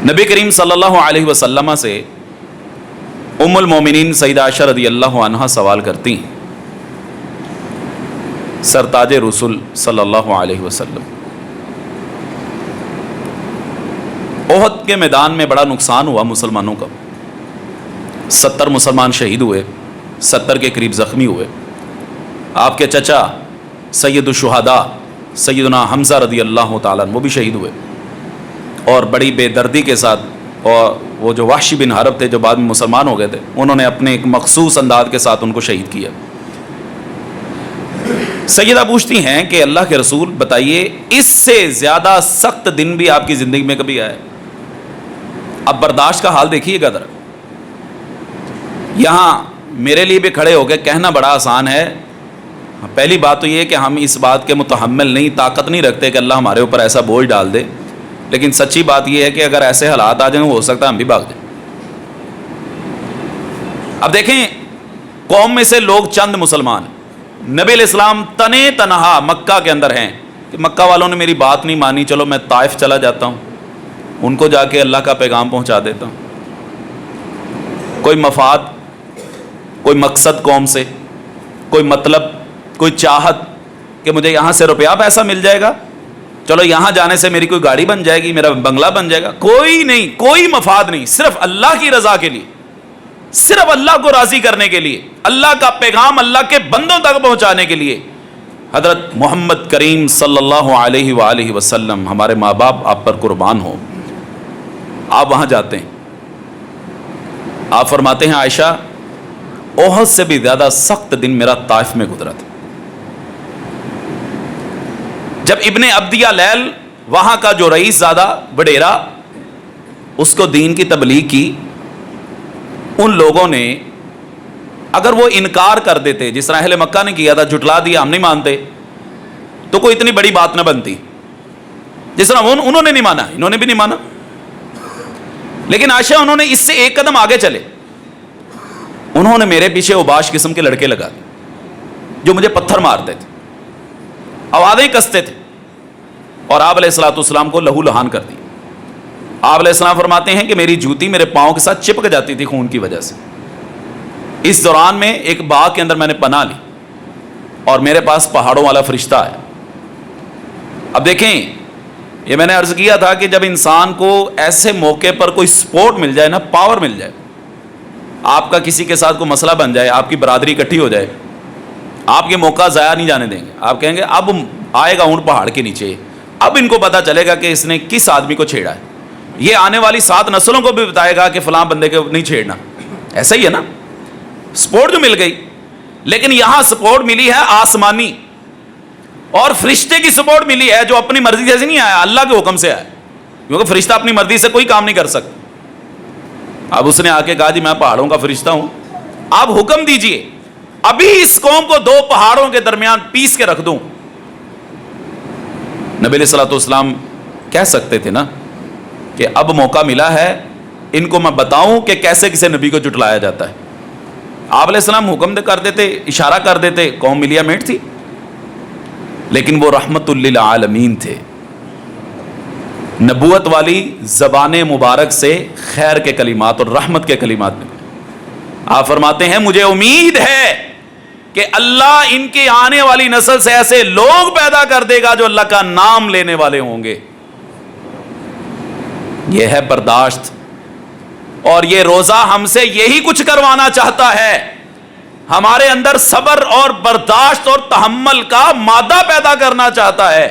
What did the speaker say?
نبی کریم صلی اللہ علیہ وسلم سے ام المومنین سیدہ عائشہ رضی اللہ عنہا سوال کرتی ہیں، سرتاج رسول صلی اللہ علیہ وسلم، احد کے میدان میں بڑا نقصان ہوا مسلمانوں کا، 70 مسلمان شہید ہوئے، 70 کے قریب زخمی ہوئے، آپ کے چچا سید الشہداء سیدنا حمزہ رضی اللہ تعالیٰ وہ بھی شہید ہوئے، اور بڑی بے دردی کے ساتھ، اور وہ جو وحشی بن حرب تھے جو بعد میں مسلمان ہو گئے تھے، انہوں نے اپنے ایک مخصوص انداز کے ساتھ ان کو شہید کیا۔ سیدہ پوچھتی ہیں کہ اللہ کے رسول بتائیے، اس سے زیادہ سخت دن بھی آپ کی زندگی میں کبھی آئے؟ اب برداشت کا حال دیکھیے گا ذرا۔ یہاں میرے لیے بھی کھڑے ہو کے کہنا بڑا آسان ہے، پہلی بات تو یہ کہ ہم اس بات کے متحمل نہیں، طاقت نہیں رکھتے کہ اللہ ہمارے اوپر ایسا بوجھ ڈال دے، لیکن سچی بات یہ ہے کہ اگر ایسے حالات آ جائیں ہو سکتا ہے ہم بھی بھاگ جائیں۔ اب دیکھیں، قوم میں سے لوگ چند مسلمان، نبی علیہ السلام تنے تنہا مکہ کے اندر ہیں کہ مکہ والوں نے میری بات نہیں مانی، چلو میں طائف چلا جاتا ہوں، ان کو جا کے اللہ کا پیغام پہنچا دیتا ہوں۔ کوئی مفاد، کوئی مقصد قوم سے، کوئی مطلب، کوئی چاہت کہ مجھے یہاں سے روپیہ پیسہ مل جائے گا، چلو یہاں جانے سے میری کوئی گاڑی بن جائے گی، میرا بنگلہ بن جائے گا، کوئی نہیں، کوئی مفاد نہیں، صرف اللہ کی رضا کے لیے، صرف اللہ کو راضی کرنے کے لیے، اللہ کا پیغام اللہ کے بندوں تک پہنچانے کے لیے۔ حضرت محمد کریم صلی اللہ علیہ وآلہ وسلم، ہمارے ماں باپ آپ پر قربان ہو، آپ وہاں جاتے ہیں، آپ فرماتے ہیں عائشہ احد سے بھی زیادہ سخت دن میرا طائف میں گزرا تھا۔ جب ابن عبدیہ لیل وہاں کا جو رئیس زادہ وڈیرا، اس کو دین کی تبلیغ کی، ان لوگوں نے اگر وہ انکار کر دیتے جس طرح اہل مکہ نے کیا تھا، جھٹلا دیا ہم نہیں مانتے، تو کوئی اتنی بڑی بات نہ بنتی، جس طرح انہوں نے نہیں مانا، انہوں نے بھی نہیں مانا، لیکن عائشہ انہوں نے اس سے ایک قدم آگے چلے، انہوں نے میرے پیچھے اوباش قسم کے لڑکے لگا دیے جو مجھے پتھر مارتے تھے، آوازیں کستے تھے، اور آپ علیہ الصلوۃ والسلام کو لہو لہان کر دی۔ آپ علیہ السلام فرماتے ہیں کہ میری جوتی میرے پاؤں کے ساتھ چپک جاتی تھی خون کی وجہ سے۔ اس دوران میں ایک باغ کے اندر میں نے پناہ لی، اور میرے پاس پہاڑوں والا فرشتہ آیا۔ اب دیکھیں، یہ میں نے عرض کیا تھا کہ جب انسان کو ایسے موقع پر کوئی سپورٹ مل جائے نا، پاور مل جائے، آپ کا کسی کے ساتھ کوئی مسئلہ بن جائے، آپ کی برادری اکٹھی ہو جائے، آپ یہ موقع ضائع نہیں جانے دیں گے۔ آپ کہیں گے اب آئے گا اونٹ پہاڑ کے نیچے، اب ان کو پتا چلے گا کہ اس نے کس آدمی کو چھیڑا ہے، یہ آنے والی 7 نسلوں کو بھی بتائے گا کہ فلاں بندے کو نہیں چھیڑنا۔ ایسا ہی ہے نا، سپورٹ جو مل گئی، لیکن یہاں سپورٹ ملی ہے آسمانی، اور فرشتے کی سپورٹ ملی ہے جو اپنی مرضی سے نہیں آیا، اللہ کے حکم سے آیا، کیونکہ فرشتہ اپنی مرضی سے کوئی کام نہیں کر سکتا۔ اب اس نے آ کے کہا جی میں پہاڑوں کا فرشتہ ہوں، آپ حکم دیجئے ابھی اس قوم کو 2 پہاڑوں کے درمیان پیس کے رکھ دوں۔ نبی علیہ الصلوۃ والسلام کہہ سکتے تھے نا کہ اب موقع ملا ہے، ان کو میں بتاؤں کہ کیسے کسی نبی کو جھٹلایا جاتا ہے۔ آپ علیہ السلام حکم کر دیتے، اشارہ کر دیتے، قوم ملیا میٹ تھی، لیکن وہ رحمت للعالمین تھے، نبوت والی زبان مبارک سے خیر کے کلمات اور رحمت کے کلمات میں آپ فرماتے ہیں مجھے امید ہے کہ اللہ ان کی آنے والی نسل سے ایسے لوگ پیدا کر دے گا جو اللہ کا نام لینے والے ہوں گے۔ یہ ہے برداشت، اور یہ روزہ ہم سے یہی کچھ کروانا چاہتا ہے، ہمارے اندر صبر اور برداشت اور تحمل کا مادہ پیدا کرنا چاہتا ہے۔